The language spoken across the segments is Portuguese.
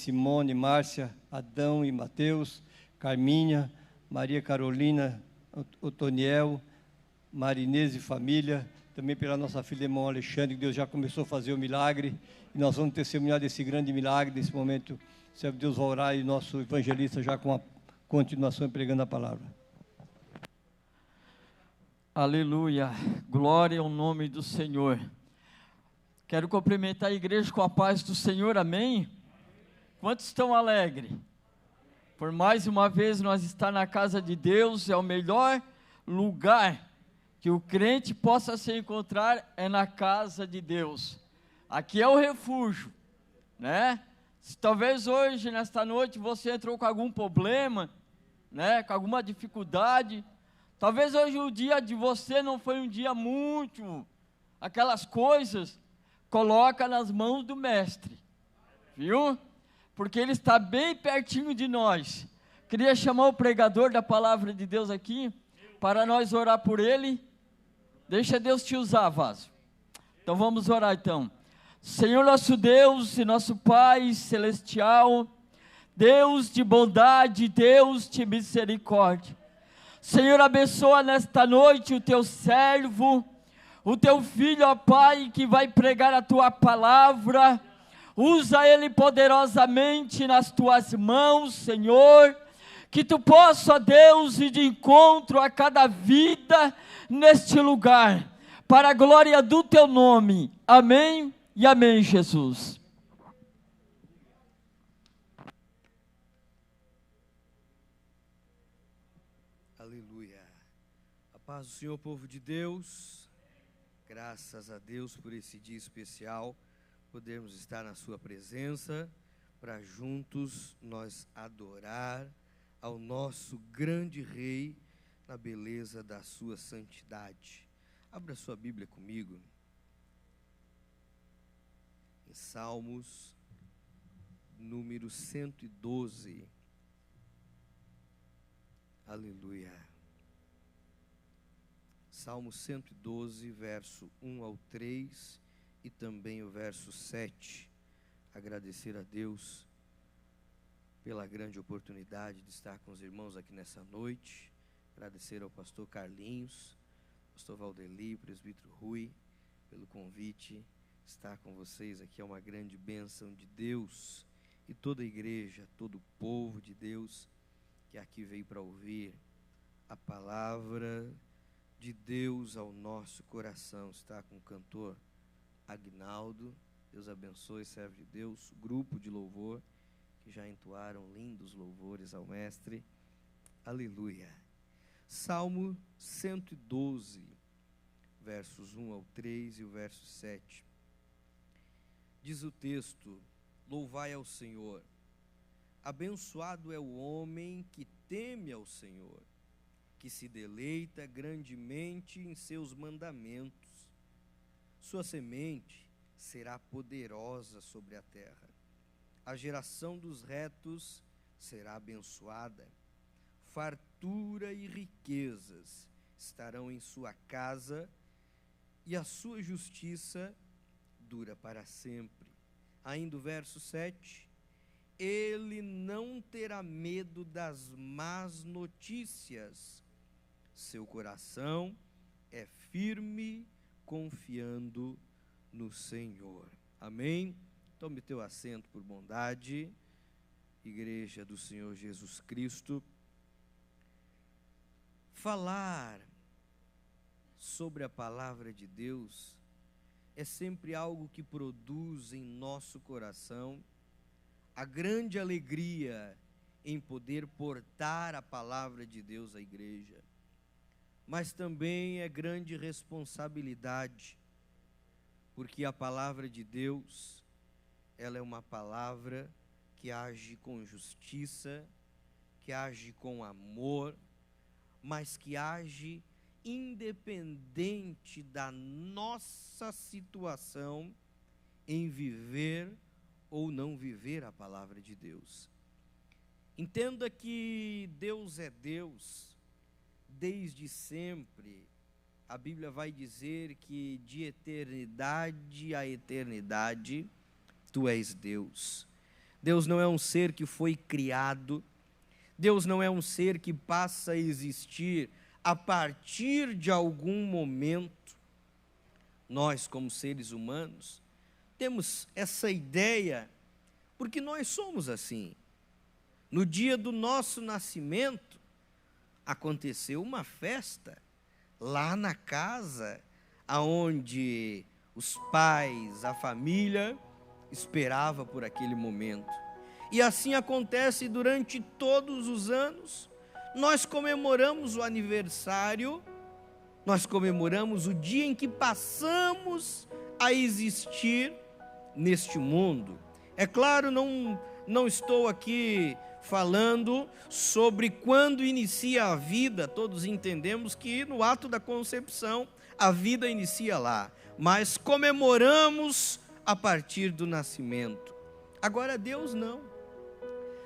Simone, Márcia, Adão e Mateus, Carminha, Maria Carolina, Otoniel, Marinês e família, também pela nossa filha irmão Alexandre, que Deus já começou a fazer o milagre, e nós vamos testemunhar desse grande milagre, nesse momento, o Senhor Deus vai orar, e nosso evangelista já com a continuação pregando a palavra. Aleluia, glória ao nome do Senhor. Quero cumprimentar a igreja com a paz do Senhor, amém? Quantos estão alegres? Por mais uma vez nós estar na casa de Deus, é o melhor lugar que o crente possa se encontrar, é na casa de Deus. Aqui é o refúgio, né? Se talvez hoje, nesta noite, você entrou com algum problema, né? Com alguma dificuldade, talvez hoje o dia de você não foi um dia muito, aquelas coisas, coloca nas mãos do mestre, viu? Porque ele está bem pertinho de nós. Queria chamar o pregador da palavra de Deus aqui, para nós orar por ele. Deixa Deus te usar, vaso. Então vamos orar então. Senhor nosso Deus e nosso Pai celestial, Deus de bondade, Deus de misericórdia, Senhor, abençoa nesta noite o teu servo, o teu filho, ó Pai, que vai pregar a tua palavra. Usa ele poderosamente nas tuas mãos, Senhor, que tu possa, ó Deus, ir de encontro a cada vida neste lugar, para a glória do teu nome. Amém e amém, Jesus. Aleluia. A paz do Senhor, povo de Deus. Graças a Deus por esse dia especial, podermos estar na sua presença, para juntos nós adorar ao nosso grande Rei, na beleza da sua santidade. Abra sua Bíblia comigo, em Salmos, número 112. Aleluia. Salmo 112, verso 1 ao 3 e também o verso 7. Agradecer a Deus pela grande oportunidade de estar com os irmãos aqui nessa noite. Agradecer ao pastor Carlinhos, pastor Valdeli, presbítero Rui, pelo convite. Estar com vocês aqui é uma grande bênção de Deus. E toda a igreja, todo o povo de Deus que aqui veio para ouvir a palavra de Deus ao nosso coração. Está com o cantor Agnaldo. Deus abençoe, servo de Deus, grupo de louvor que já entoaram lindos louvores ao mestre. Aleluia. Salmo 112, versos 1 ao 3 e o verso 7. Diz o texto: louvai ao Senhor. Abençoado é o homem que teme ao Senhor, que se deleita grandemente em seus mandamentos. Sua semente será poderosa sobre a terra. A geração dos retos será abençoada. Fartura e riquezas estarão em sua casa, e a sua justiça dura para sempre. Ainda o verso 7. Ele não terá medo das más notícias. Seu coração é firme, confiando no Senhor. Amém? Tome teu assento por bondade. Igreja do Senhor Jesus Cristo. Falar sobre a palavra de Deus é sempre algo que produz em nosso coração a grande alegria em poder portar a palavra de Deus à igreja, mas também é grande responsabilidade, porque a palavra de Deus, ela é uma palavra que age com justiça, que age com amor, mas que age independente da nossa situação em viver ou não viver a palavra de Deus. Entenda que Deus é Deus desde sempre. A Bíblia vai dizer que de eternidade a eternidade tu és Deus. Deus não é um ser que foi criado. Deus não é um ser que passa a existir a partir de algum momento. Nós, como seres humanos, temos essa ideia porque nós somos assim. No dia do nosso nascimento, aconteceu uma festa lá na casa aonde os pais, a família esperava por aquele momento. E assim acontece durante todos os anos. Nós comemoramos o aniversário, nós comemoramos o dia em que passamos a existir neste mundo. É claro, não estou aqui falando sobre quando inicia a vida. Todos entendemos que no ato da concepção a vida inicia lá, mas comemoramos a partir do nascimento. Agora Deus não.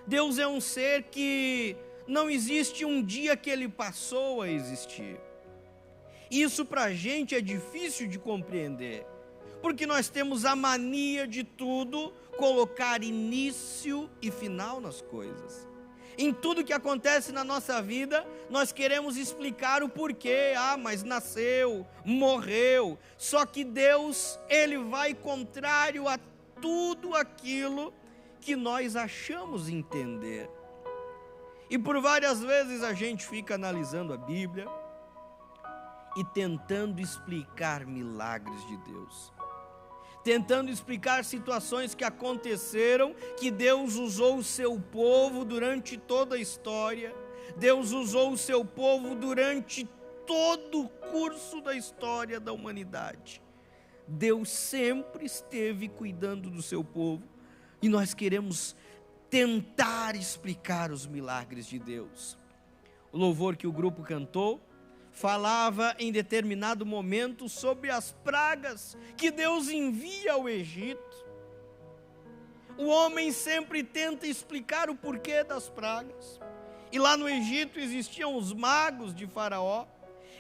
Deus é um ser que não existe um dia que ele passou a existir. Isso para a gente é difícil de compreender, porque nós temos a mania de tudo colocar início e final nas coisas. Em tudo que acontece na nossa vida, nós queremos explicar o porquê. Mas nasceu, morreu. Só que Deus, ele vai contrário a tudo aquilo que nós achamos entender. E por várias vezes a gente fica analisando a Bíblia e tentando explicar milagres de Deus, tentando explicar situações que aconteceram, que Deus usou o seu povo durante toda a história. Deus usou o seu povo durante todo o curso da história da humanidade. Deus sempre esteve cuidando do seu povo, e nós queremos tentar explicar os milagres de Deus. O louvor que o grupo cantou falava em determinado momento sobre as pragas que Deus envia ao Egito. O homem sempre tenta explicar o porquê das pragas. E lá no Egito existiam os magos de Faraó.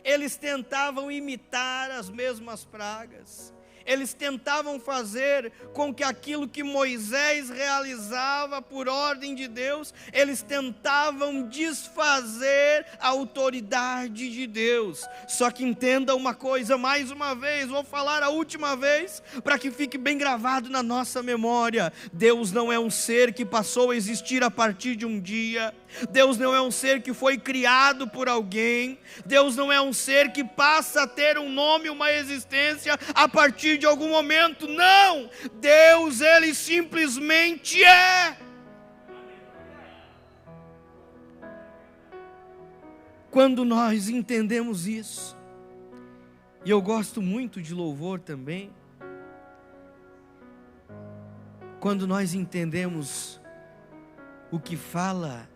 Eles tentavam imitar as mesmas pragas. Eles tentavam fazer com que aquilo que Moisés realizava por ordem de Deus, eles tentavam desfazer a autoridade de Deus. Só que entenda uma coisa, mais uma vez, vou falar a última vez, para que fique bem gravado na nossa memória. Deus não é um ser que passou a existir a partir de um dia. Deus não é um ser que foi criado por alguém. Deus não é um ser que passa a ter um nome, uma existência a partir de algum momento. Não! Deus, ele simplesmente é. Quando nós entendemos isso, e eu gosto muito de louvor também, quando nós entendemos o que fala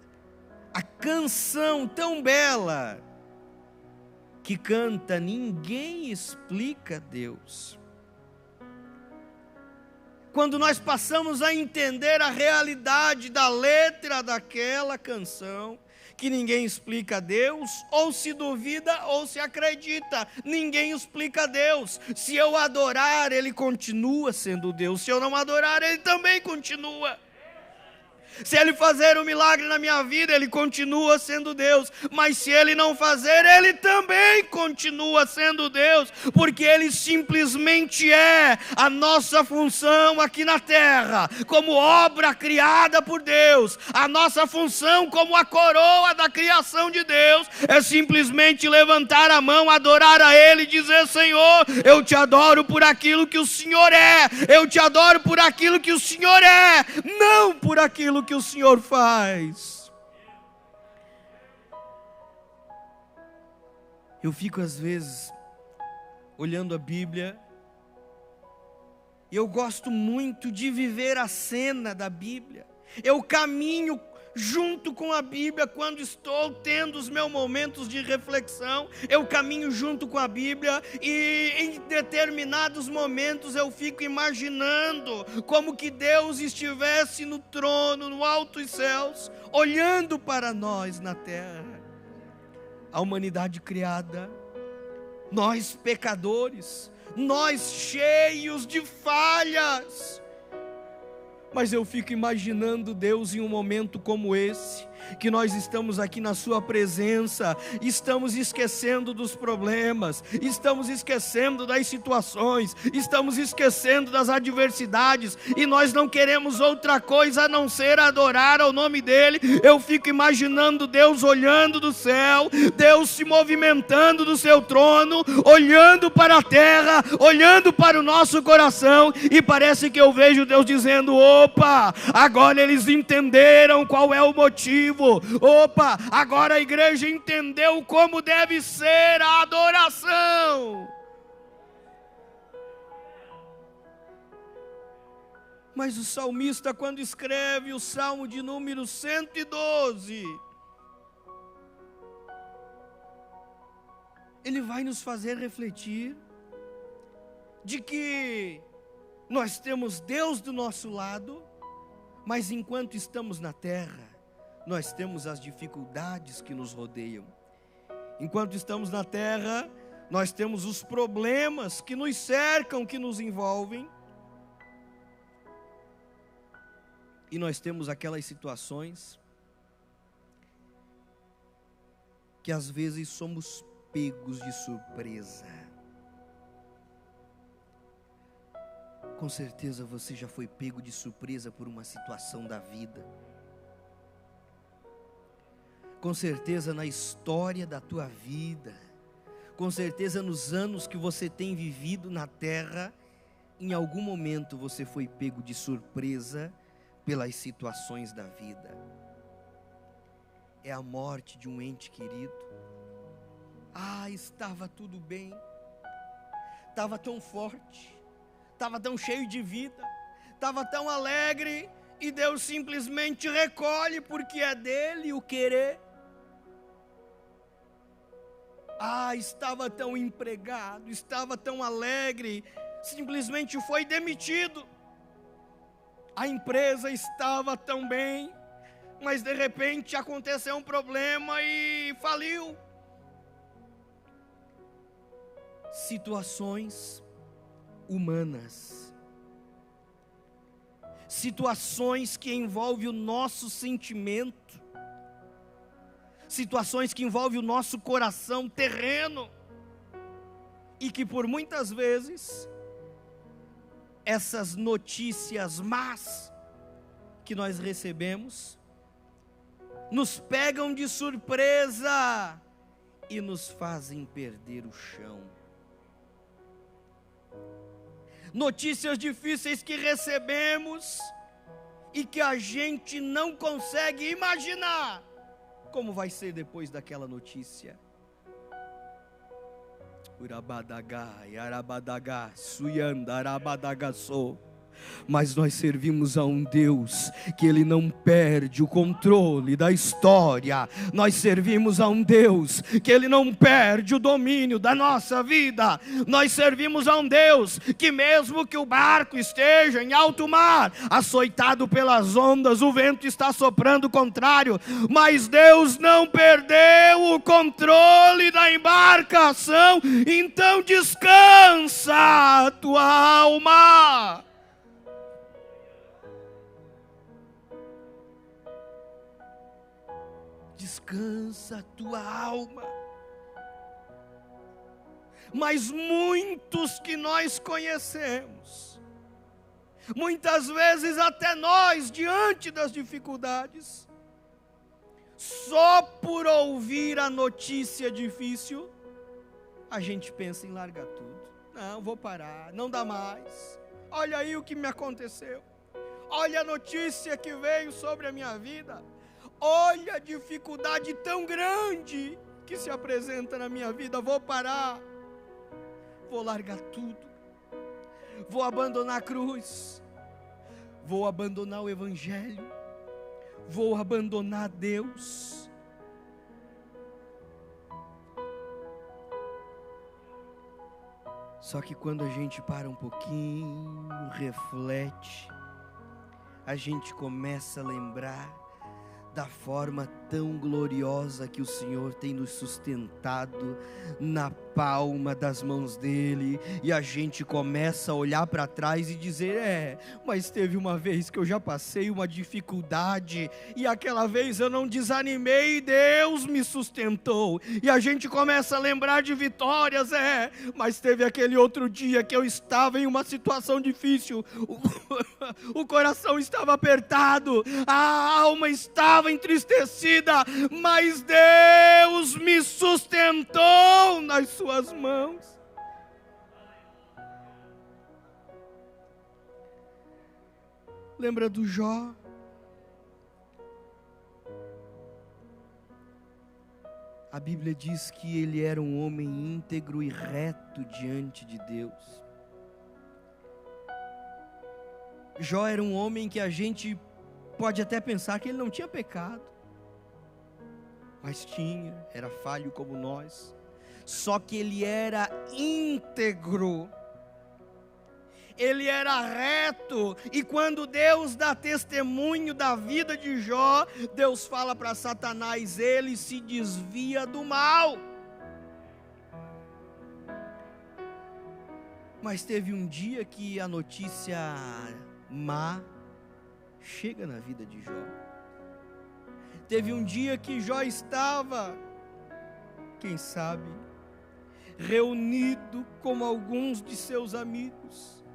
a canção tão bela que canta Ninguém Explica Deus. Quando nós passamos a entender a realidade da letra daquela canção, que ninguém explica Deus, ou se duvida ou se acredita, ninguém explica Deus. Se eu adorar, ele continua sendo Deus. Se eu não adorar, ele também continua. Se ele fazer um milagre na minha vida, ele continua sendo Deus. Mas se ele não fazer, ele também continua sendo Deus. Porque ele simplesmente é a nossa função aqui na terra, como obra criada por Deus. A nossa função como a coroa da criação de Deus é simplesmente levantar a mão, adorar a ele e dizer: Senhor, eu te adoro por aquilo que o Senhor é. Eu te adoro por aquilo que o Senhor é, não por aquilo que o Senhor faz. Eu fico às vezes olhando a Bíblia e eu gosto muito de viver a cena da Bíblia. Eu caminho junto com a Bíblia quando estou tendo os meus momentos de reflexão. Eu caminho junto com a Bíblia e em determinados momentos eu fico imaginando como que Deus estivesse no trono, no alto dos céus, olhando para nós na terra. A humanidade criada, nós pecadores, nós cheios de falhas. Mas eu fico imaginando Deus em um momento como esse, que nós estamos aqui na sua presença, estamos esquecendo dos problemas, estamos esquecendo das situações, estamos esquecendo das adversidades, e nós não queremos outra coisa a não ser adorar ao nome dEle. Eu fico imaginando Deus olhando do céu, Deus se movimentando do seu trono, olhando para a terra, olhando para o nosso coração, e parece que eu vejo Deus dizendo: opa, agora eles entenderam qual é o motivo. Opa, agora a igreja entendeu como deve ser a adoração. Mas o salmista, quando escreve o Salmo de número 112, ele vai nos fazer refletir de que nós temos Deus do nosso lado, mas enquanto estamos na terra, nós temos as dificuldades que nos rodeiam. Enquanto estamos na terra, nós temos os problemas que nos cercam, que nos envolvem. E nós temos aquelas situações que às vezes somos pegos de surpresa. Com certeza você já foi pego de surpresa por uma situação da vida. Com certeza na história da tua vida, com certeza nos anos que você tem vivido na terra, em algum momento você foi pego de surpresa pelas situações da vida. É a morte de um ente querido. Estava tudo bem, estava tão forte, estava tão cheio de vida, estava tão alegre, e Deus simplesmente recolhe, porque é dele o querer. Estava tão empregado, estava tão alegre, simplesmente foi demitido. A empresa estava tão bem, mas de repente aconteceu um problema e faliu. Situações humanas, situações que envolvem o nosso sentimento, situações que envolvem o nosso coração terreno, e que por muitas vezes essas notícias más que nós recebemos nos pegam de surpresa e nos fazem perder o chão. Notícias difíceis que recebemos e que a gente não consegue imaginar como vai ser depois daquela notícia. Urabadagá, Yarabadagá, Suyanda, Arabadagaçô. Mas nós servimos a um Deus que Ele não perde o controle da história. Nós servimos a um Deus que Ele não perde o domínio da nossa vida. Nós servimos a um Deus que, mesmo que o barco esteja em alto mar, açoitado pelas ondas, o vento está soprando contrário, mas Deus não perdeu o controle da embarcação. Então descansa a tua alma. Descansa a tua alma. Mas muitos que nós conhecemos, muitas vezes até nós, diante das dificuldades, só por ouvir a notícia difícil, a gente pensa em largar tudo. Não, vou parar, não dá mais. Olha aí o que me aconteceu. Olha a notícia que veio sobre a minha vida. Olha a dificuldade tão grande que se apresenta na minha vida. Vou parar, vou largar tudo, vou abandonar a cruz, vou abandonar o Evangelho, vou abandonar Deus. Só que quando a gente para um pouquinho, reflete, a gente começa a lembrar da forma tão gloriosa que o Senhor tem nos sustentado na palma das mãos dele, e a gente começa a olhar para trás e dizer: mas teve uma vez que eu já passei uma dificuldade, e aquela vez eu não desanimei e Deus me sustentou, e a gente começa a lembrar de vitórias, mas teve aquele outro dia que eu estava em uma situação difícil, o coração estava apertado, a alma estava entristecida, mas Deus me sustentou nas suas mãos. Lembra do Jó? A Bíblia diz que ele era um homem íntegro e reto diante de Deus. Jó era um homem que a gente pode até pensar que ele não tinha pecado, mas tinha, era falho como nós. Só que ele era íntegro, ele era reto, e quando Deus dá testemunho da vida de Jó, Deus fala para Satanás: ele se desvia do mal. Mas teve um dia que a notícia má chega na vida de Jó. Teve um dia que Jó estava, quem sabe, reunido com alguns de seus amigos.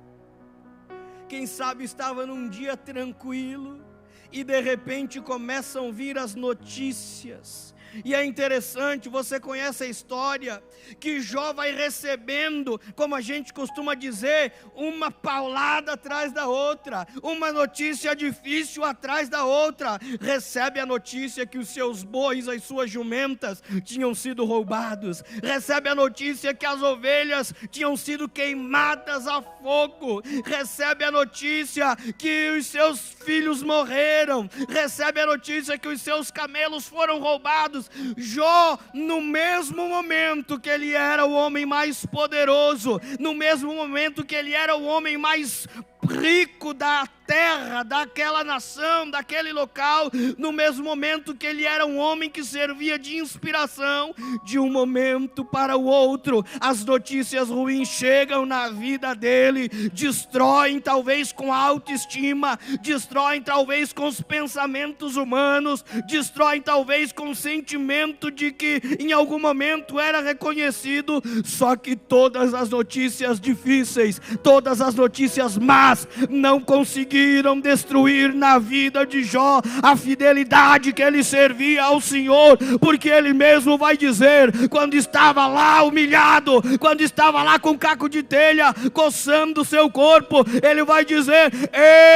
Quem sabe estava num dia tranquilo, e de repente começam a vir as notícias. E é interessante, você conhece a história, que Jó vai recebendo, como a gente costuma dizer, uma paulada atrás da outra, uma notícia difícil atrás da outra. Recebe a notícia que os seus bois, as suas jumentas tinham sido roubados, recebe a notícia que as ovelhas tinham sido queimadas a fogo, recebe a notícia que os seus filhos morreram, recebe a notícia que os seus camelos foram roubados. Jó, no mesmo momento que ele era o homem mais poderoso, no mesmo momento que ele era o homem mais rico da terra, daquela nação, daquele local, no mesmo momento que ele era um homem que servia de inspiração, de um momento para o outro, as notícias ruins chegam na vida dele, destroem talvez com a autoestima, destroem talvez com os pensamentos humanos, destroem talvez com o sentimento de que em algum momento era reconhecido. Só que todas as notícias difíceis, todas as notícias más, não conseguiram destruir na vida de Jó a fidelidade que ele servia ao Senhor, porque ele mesmo vai dizer, quando estava lá humilhado, quando estava lá com um caco de telha coçando o seu corpo, ele vai dizer: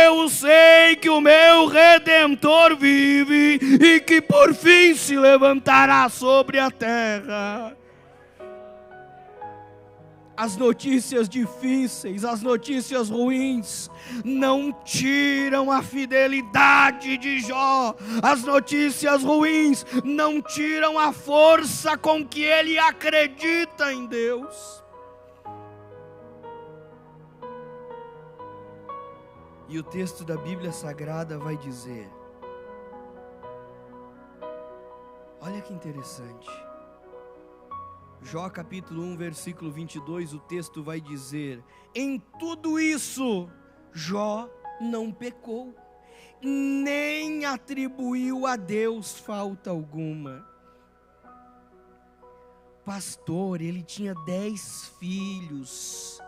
eu sei que o meu Redentor vive e que por fim se levantará sobre a terra. As notícias difíceis, as notícias ruins, não tiram a fidelidade de Jó. As notícias ruins não tiram a força com que ele acredita em Deus. E o texto da Bíblia Sagrada vai dizer, olha que interessante, Jó capítulo 1, versículo 22, o texto vai dizer: em tudo isso, Jó não pecou, nem atribuiu a Deus falta alguma. Pastor, ele tinha 10 filhos,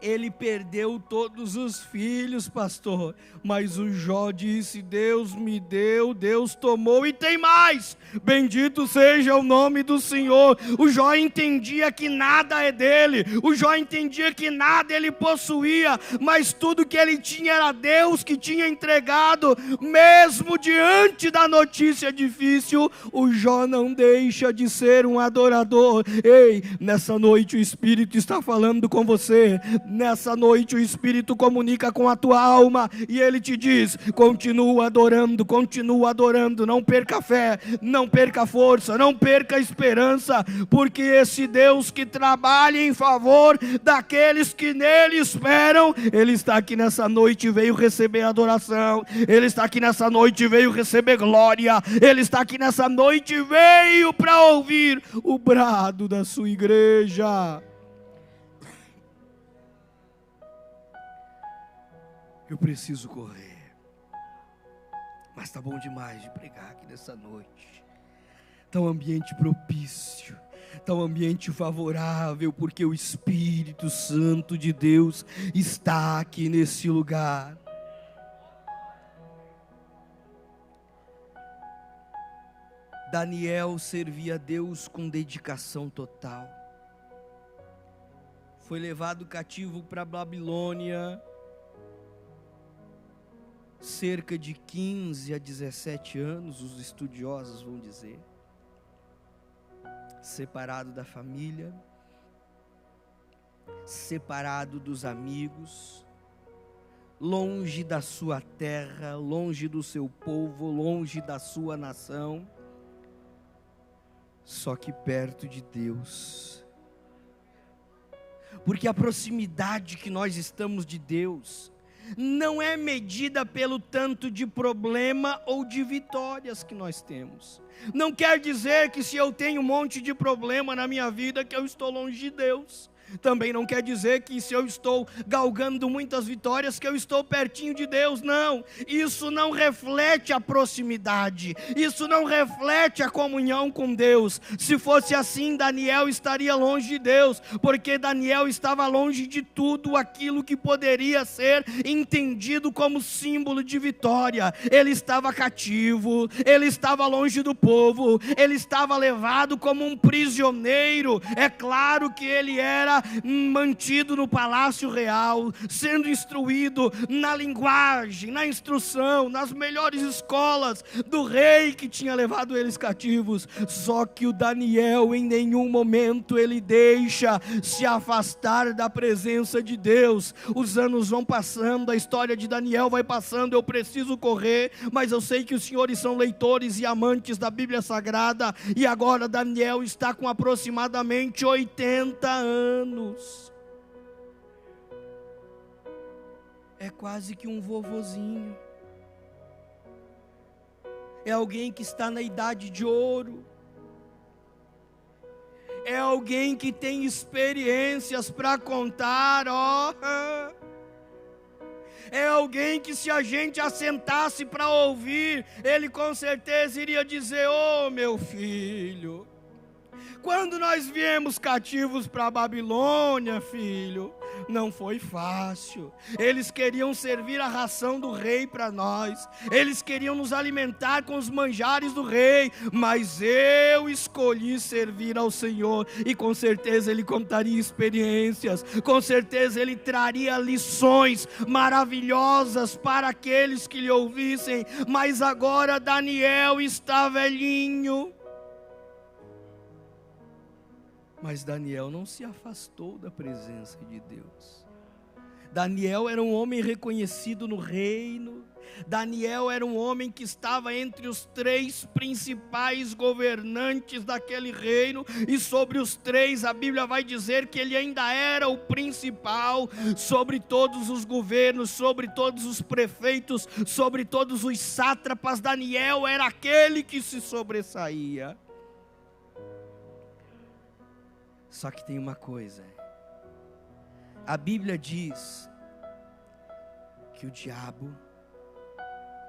ele perdeu todos os filhos, pastor, mas o Jó disse: Deus me deu, Deus tomou e tem mais, bendito seja o nome do Senhor. O Jó entendia que nada é dele, o Jó entendia que nada ele possuía, mas tudo que ele tinha era Deus que tinha entregado. Mesmo diante da notícia difícil, o Jó não deixa de ser um adorador. Ei, nessa noite o Espírito está falando com você. Nessa noite o Espírito comunica com a tua alma e ele te diz: continua adorando, não perca a fé, não perca a força, não perca a esperança, porque esse Deus que trabalha em favor daqueles que nele esperam, ele está aqui nessa noite e veio receber adoração, ele está aqui nessa noite e veio receber glória, ele está aqui nessa noite e veio para ouvir o brado da sua igreja. Eu preciso correr, mas está bom demais de pregar aqui nessa noite. Está um ambiente propício, está um ambiente favorável, porque o Espírito Santo de Deus está aqui nesse lugar. Daniel servia a Deus com dedicação total. Foi levado cativo para a Babilônia, cerca de 15 a 17 anos, os estudiosos vão dizer. Separado da família, separado dos amigos, longe da sua terra, longe do seu povo, longe da sua nação, só que perto de Deus. Porque a proximidade que nós estamos de Deus não é medida pelo tanto de problema ou de vitórias que nós temos. Não quer dizer que se eu tenho um monte de problema na minha vida que eu estou longe de Deus. Também não quer dizer que se eu estou galgando muitas vitórias que eu estou pertinho de Deus. Não, isso não reflete a proximidade, isso não reflete a comunhão com Deus. Se fosse assim, Daniel estaria longe de Deus, porque Daniel estava longe de tudo aquilo que poderia ser entendido como símbolo de vitória. Ele estava cativo, ele estava longe do povo, ele estava levado como um prisioneiro. É claro que ele era mantido no palácio real, sendo instruído na linguagem, na instrução, nas melhores escolas do rei que tinha levado eles cativos. Só que o Daniel, em nenhum momento ele deixa se afastar da presença de Deus. Os anos vão passando, a história de Daniel vai passando, eu preciso correr, mas eu sei que os senhores são leitores e amantes da Bíblia Sagrada, e agora Daniel está com aproximadamente 80 anos. É quase que um vovozinho. É alguém que está na idade de ouro. É alguém que tem experiências para contar, É alguém que, se a gente assentasse para ouvir, ele com certeza iria dizer: "Ô meu filho, quando nós viemos cativos para a Babilônia, filho, não foi fácil. Eles queriam servir a ração do rei para nós, eles queriam nos alimentar com os manjares do rei, mas eu escolhi servir ao Senhor." E com certeza ele contaria experiências, com certeza ele traria lições maravilhosas para aqueles que lhe ouvissem. Mas agora Daniel está velhinho. Mas Daniel não se afastou da presença de Deus. Daniel era um homem reconhecido no reino. Daniel era um homem que estava entre os 3 principais governantes daquele reino. E sobre os 3, a Bíblia vai dizer que ele ainda era o principal. Sobre todos os governos, sobre todos os prefeitos, sobre todos os sátrapas, Daniel era aquele que se sobressaía. Só que tem uma coisa, a Bíblia diz que o diabo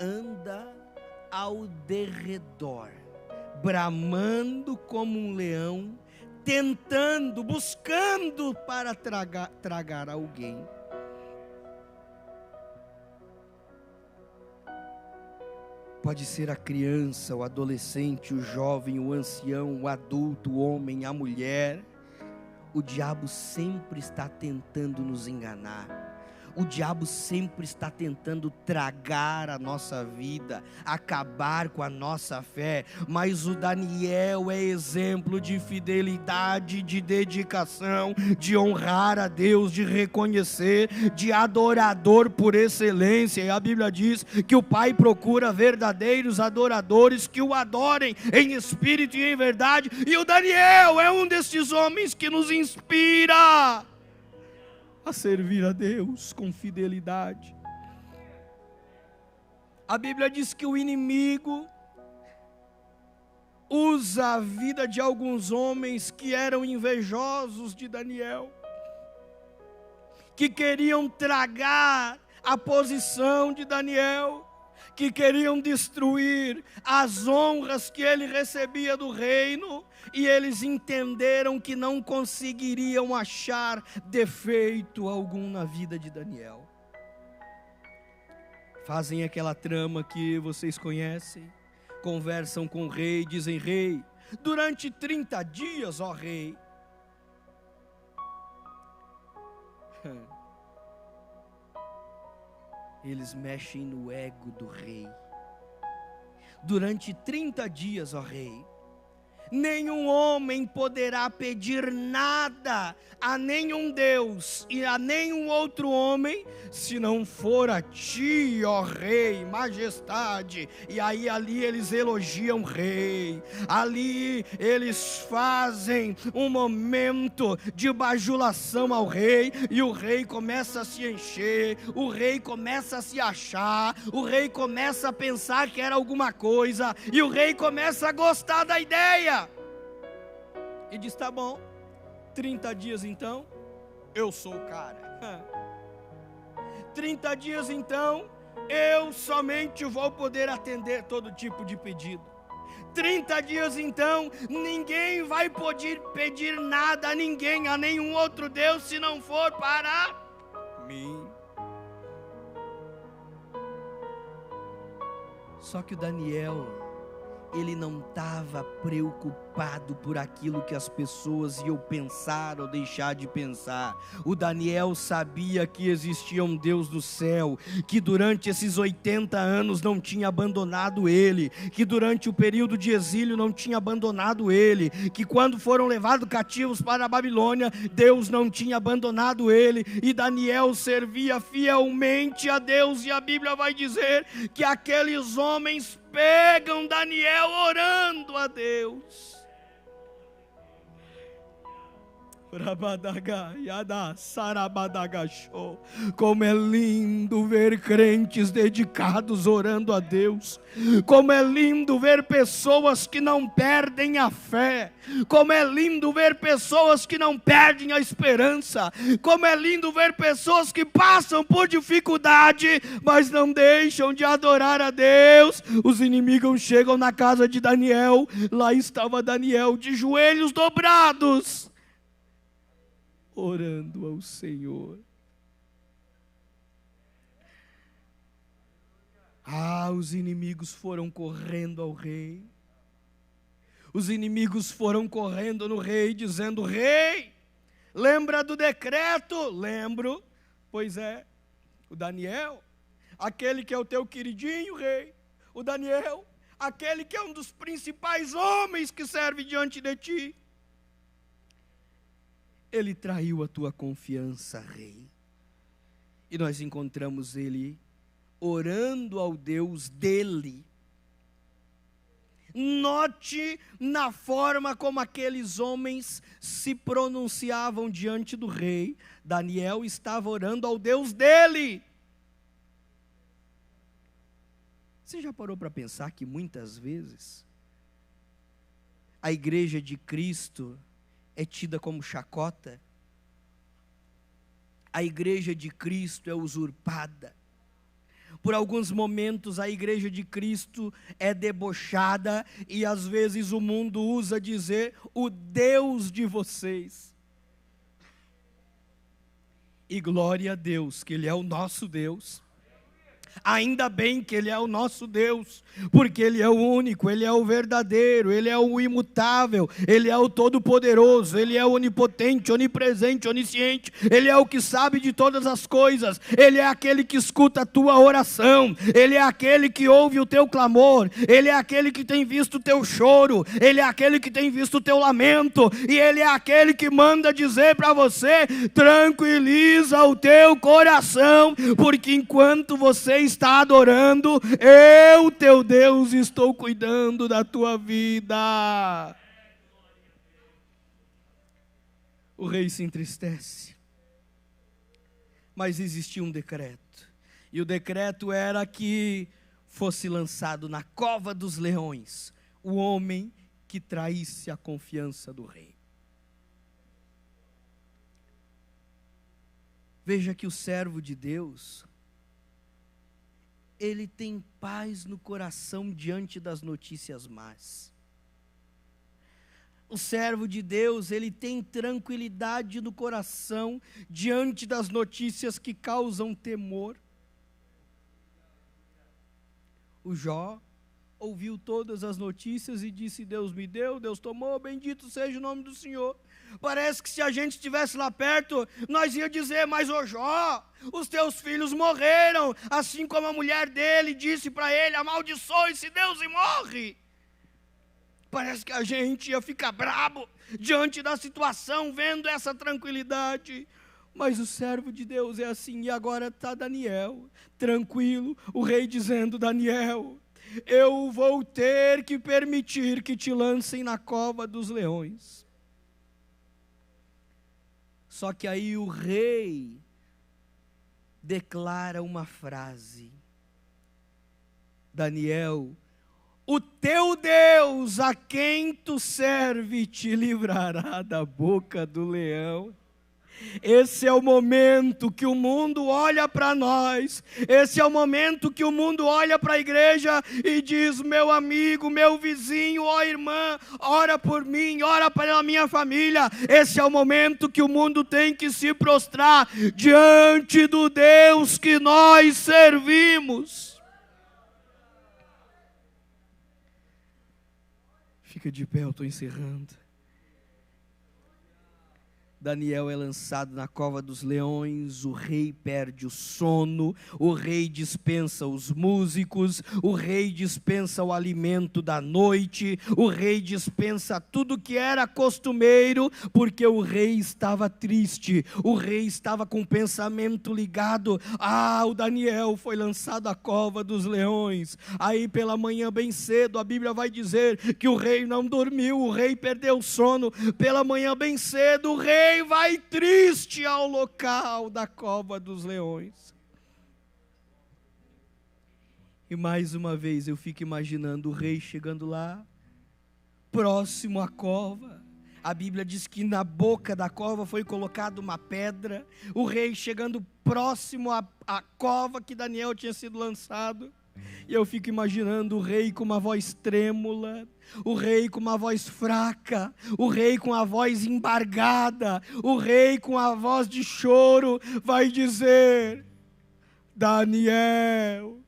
anda ao derredor, bramando como um leão, tentando, buscando para tragar alguém. Pode ser a criança, o adolescente, o jovem, o ancião, o adulto, o homem, a mulher. O diabo sempre está tentando nos enganar. O diabo sempre está tentando tragar a nossa vida, acabar com a nossa fé, mas o Daniel é exemplo de fidelidade, de dedicação, de honrar a Deus, de reconhecer, de adorador por excelência. E a Bíblia diz que o Pai procura verdadeiros adoradores que o adorem em espírito e em verdade, e o Daniel é um desses homens que nos inspira a servir a Deus com fidelidade. A Bíblia diz que o inimigo usa a vida de alguns homens que eram invejosos de Daniel, que queriam tragar a posição de Daniel, que queriam destruir as honras que ele recebia do reino, e eles entenderam que não conseguiriam achar defeito algum na vida de Daniel. Fazem aquela trama que vocês conhecem, conversam com o rei, dizem: rei, durante 30 dias, ó rei. Eles mexem no ego do rei. Durante 30 dias, ó rei, nenhum homem poderá pedir nada a nenhum Deus e a nenhum outro homem, se não for a ti, ó rei, majestade. E aí ali eles elogiam o rei, ali eles fazem um momento de bajulação ao rei, e o rei começa a se encher, o rei começa a se achar, o rei começa a pensar que era alguma coisa, e o rei começa a gostar da ideia. E diz: tá bom, 30 dias então, eu sou o cara. 30 dias então, eu somente vou poder atender todo tipo de pedido. 30 dias então, ninguém vai poder pedir nada a ninguém, a nenhum outro Deus, se não for para mim. Só que o Daniel, ele não estava preocupado por aquilo que as pessoas iam pensar ou deixar de pensar. O Daniel sabia que existia um Deus do céu, que durante esses 80 anos não tinha abandonado ele, que durante o período de exílio não tinha abandonado ele, que quando foram levados cativos para a Babilônia, Deus não tinha abandonado ele, e Daniel servia fielmente a Deus. E a Bíblia vai dizer que aqueles homens pegam Daniel orando a Deus. Como é lindo ver crentes dedicados orando a Deus. Como é lindo ver pessoas que não perdem a fé. Como é lindo ver pessoas que não perdem a esperança. Como é lindo ver pessoas que passam por dificuldade, mas não deixam de adorar a Deus. Os inimigos chegam na casa de Daniel. Lá estava Daniel de joelhos dobrados, orando ao Senhor. Os inimigos foram correndo ao rei. Os inimigos foram correndo no rei, dizendo: rei, lembra do decreto? Lembro. Pois é, o Daniel, aquele que é o teu queridinho, rei, o Daniel, aquele que é um dos principais homens que serve diante de ti, ele traiu a tua confiança, rei. E nós encontramos ele orando ao Deus dele. Note na forma como aqueles homens se pronunciavam diante do rei. Daniel estava orando ao Deus dele. Você já parou para pensar que muitas vezes a igreja de Cristo é tida como chacota? A igreja de Cristo é usurpada. Por alguns momentos a igreja de Cristo é debochada, e às vezes o mundo usa dizer: o Deus de vocês. E glória a Deus, que Ele é o nosso Deus. Ainda bem que Ele é o nosso Deus, porque Ele é o único, Ele é o verdadeiro, Ele é o imutável, Ele é o todo-poderoso, Ele é o onipotente, onipresente, onisciente, Ele é o que sabe de todas as coisas, Ele é aquele que escuta a tua oração, Ele é aquele que ouve o teu clamor, Ele é aquele que tem visto o teu choro, Ele é aquele que tem visto o teu lamento, e Ele é aquele que manda dizer para você: tranquiliza o teu coração, porque enquanto você está adorando, eu, teu Deus, estou cuidando da tua vida. O rei se entristece, mas existia um decreto, e o decreto era que fosse lançado na cova dos leões o homem que traísse a confiança do rei. Veja que o servo de Deus, ele tem paz no coração diante das notícias más. O servo de Deus, ele tem tranquilidade no coração diante das notícias que causam temor. O Jó ouviu todas as notícias e disse: Deus me deu, Deus tomou, bendito seja o nome do Senhor. Parece que se a gente estivesse lá perto, nós ia dizer: mas ô Jó, os teus filhos morreram, assim como a mulher dele disse para ele: amaldiçoe-se Deus e morre. Parece que a gente ia ficar brabo diante da situação, vendo essa tranquilidade. Mas o servo de Deus é assim. E agora está Daniel, tranquilo, o rei dizendo: Daniel, eu vou ter que permitir que te lancem na cova dos leões. Só que aí o rei declara uma frase: Daniel, o teu Deus, a quem tu serve, te livrará da boca do leão. Esse é o momento que o mundo olha para nós, esse é o momento que o mundo olha para a igreja e diz: meu amigo, meu vizinho, ó irmã, ora por mim, ora pela minha família. Esse é o momento que o mundo tem que se prostrar diante do Deus que nós servimos. Fica de pé, eu estou encerrando. Daniel é lançado na cova dos leões, o rei perde o sono, o rei dispensa os músicos, o rei dispensa o alimento da noite, o rei dispensa tudo que era costumeiro, porque o rei estava triste, o rei estava com o pensamento ligado: o Daniel foi lançado à cova dos leões. Aí pela manhã bem cedo, a Bíblia vai dizer que o rei não dormiu, o rei perdeu o sono. Pela manhã bem cedo, o rei vai triste ao local da cova dos leões. E mais uma vez eu fico imaginando o rei chegando lá, próximo à cova. A Bíblia diz que na boca da cova foi colocada uma pedra. O rei chegando próximo à cova que Daniel tinha sido lançado. E eu fico imaginando o rei com uma voz trêmula, o rei com uma voz fraca, o rei com a voz embargada, o rei com a voz de choro, vai dizer: Daniel,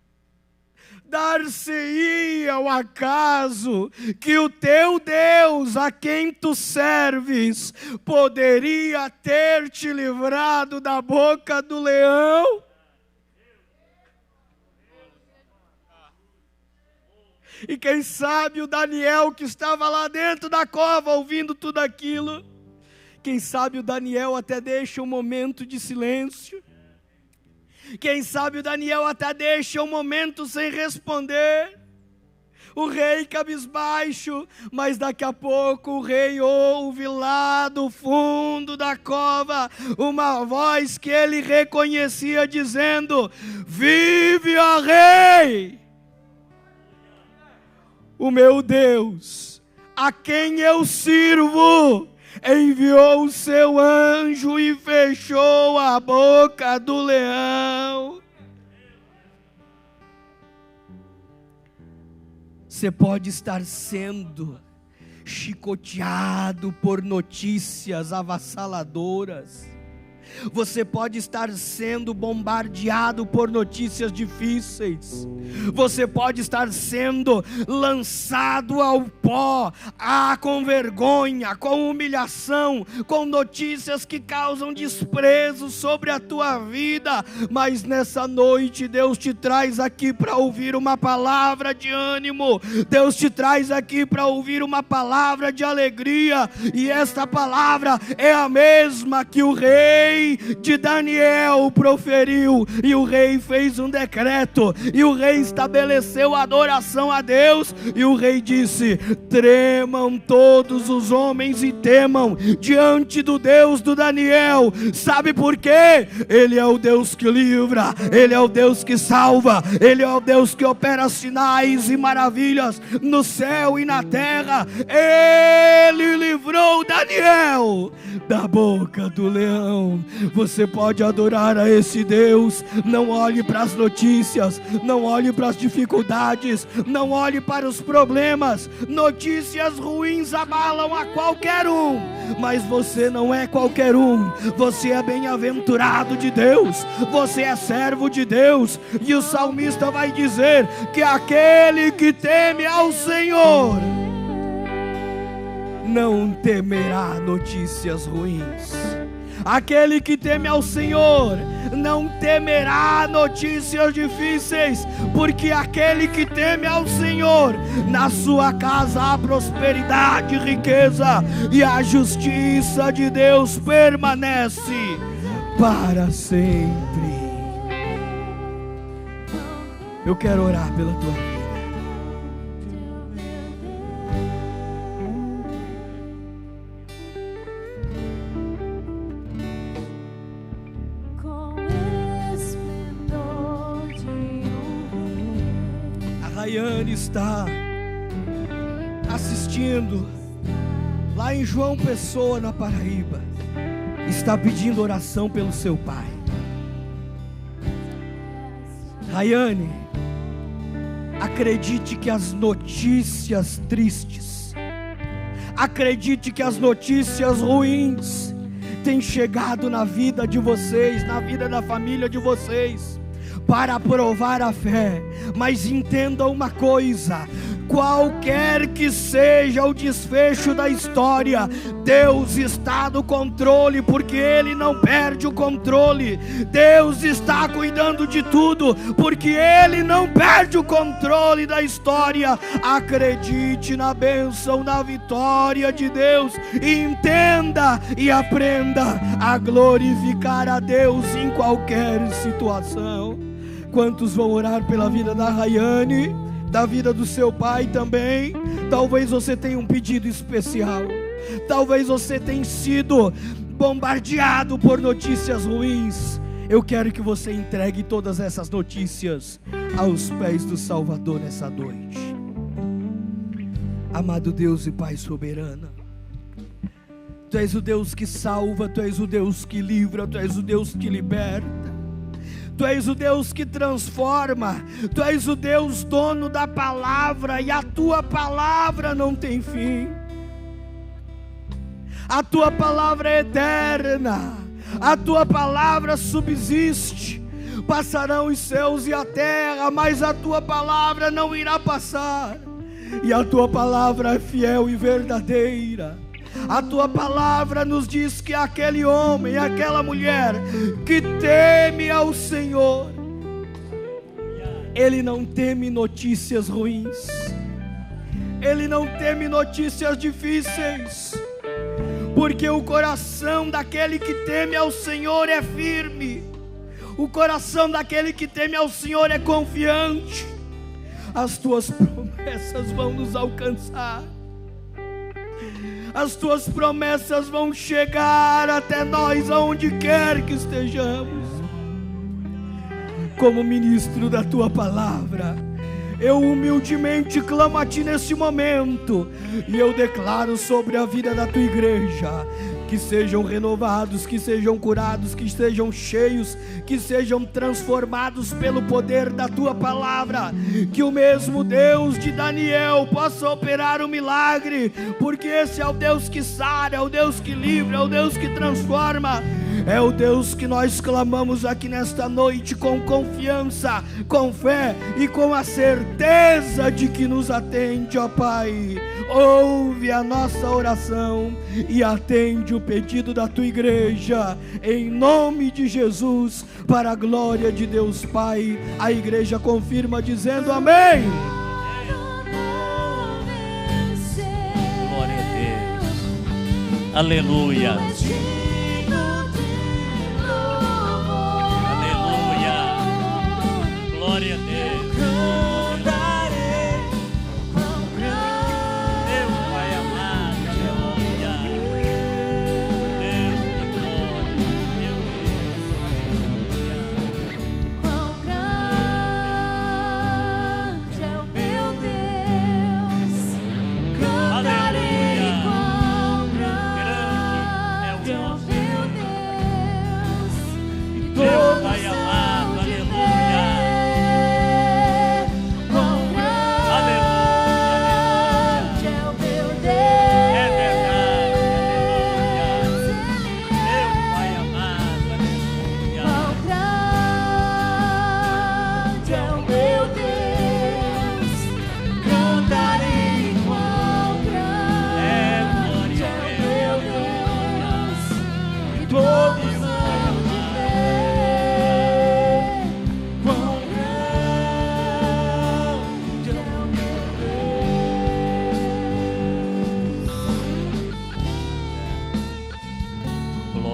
dar-se-ia o acaso que o teu Deus, a quem tu serves, poderia ter te livrado da boca do leão? E quem sabe o Daniel, que estava lá dentro da cova ouvindo tudo aquilo, quem sabe o Daniel até deixa um momento de silêncio, quem sabe o Daniel até deixa um momento sem responder. O rei cabisbaixo, mas daqui a pouco o rei ouve lá do fundo da cova uma voz que ele reconhecia dizendo: vive, ó rei! O meu Deus, a quem eu sirvo, enviou o seu anjo e fechou a boca do leão. Você pode estar sendo chicoteado por notícias avassaladoras. Você pode estar sendo bombardeado por notícias difíceis. Você pode estar sendo lançado ao pó, com vergonha, com humilhação, com notícias que causam desprezo sobre a tua vida. Mas nessa noite Deus te traz aqui para ouvir uma palavra de ânimo. Deus te traz aqui para ouvir uma palavra de alegria. E esta palavra é a mesma que o rei de Daniel proferiu, e o rei fez um decreto, e o rei estabeleceu a adoração a Deus, e o rei disse: tremam todos os homens e temam diante do Deus do Daniel. Sabe por quê? Ele é o Deus que livra, Ele é o Deus que salva, Ele é o Deus que opera sinais e maravilhas no céu e na terra. Ele livrou Daniel da boca do leão. Você pode adorar a esse Deus. Não olhe para as notícias, não olhe para as dificuldades, não olhe para os problemas. Notícias ruins abalam a qualquer um, mas você não é qualquer um. Você é bem-aventurado de Deus, você é servo de Deus. E o salmista vai dizer que aquele que teme ao Senhor não temerá notícias ruins. Aquele que teme ao Senhor não temerá notícias difíceis, porque aquele que teme ao Senhor, na sua casa há prosperidade e riqueza, e a justiça de Deus permanece para sempre. Eu quero orar pela tua vida. Rayane está assistindo lá em João Pessoa, na Paraíba. Está pedindo oração pelo seu pai. Rayane, acredite que as notícias tristes, acredite que as notícias ruins têm chegado na vida de vocês, na vida da família de vocês, para provar a fé. Mas entenda uma coisa: qualquer que seja o desfecho da história, Deus está no controle, porque Ele não perde o controle. Deus está cuidando de tudo, porque Ele não perde o controle da história. Acredite na bênção, na vitória de Deus. Entenda e aprenda a glorificar a Deus em qualquer situação. Quantos vão orar pela vida da Rayane, da vida do seu pai também? Talvez você tenha um pedido especial. Talvez você tenha sido bombardeado por notícias ruins. Eu quero que você entregue todas essas notícias aos pés do Salvador nessa noite. Amado Deus e Pai soberano, Tu és o Deus que salva, Tu és o Deus que livra, Tu és o Deus que liberta, Tu és o Deus que transforma, Tu és o Deus dono da palavra, e a Tua palavra não tem fim. A Tua palavra é eterna, a Tua palavra subsiste. Passarão os céus e a terra, mas a Tua palavra não irá passar. E a Tua palavra é fiel e verdadeira. A Tua palavra nos diz que aquele homem, aquela mulher que teme ao Senhor, ele não teme notícias ruins, ele não teme notícias difíceis, porque o coração daquele que teme ao Senhor é firme, o coração daquele que teme ao Senhor é confiante. As Tuas promessas vão nos alcançar, as Tuas promessas vão chegar até nós, aonde quer que estejamos. Como ministro da Tua palavra, eu humildemente clamo a Ti nesse momento, e eu declaro sobre a vida da Tua igreja, que sejam renovados, que sejam curados, que sejam cheios, que sejam transformados pelo poder da Tua palavra. Que o mesmo Deus de Daniel possa operar o milagre, porque esse é o Deus que sara, é o Deus que livra, é o Deus que transforma. É o Deus que nós clamamos aqui nesta noite com confiança, com fé e com a certeza de que nos atende, ó Pai. Ouve a nossa oração e atende o pedido da tua igreja, em nome de Jesus, para a glória de Deus Pai. A igreja confirma dizendo amém. Glória a Deus. Aleluia. Aleluia.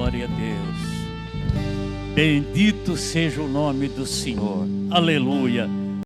Glória a Deus. Bendito seja o nome do Senhor. Aleluia.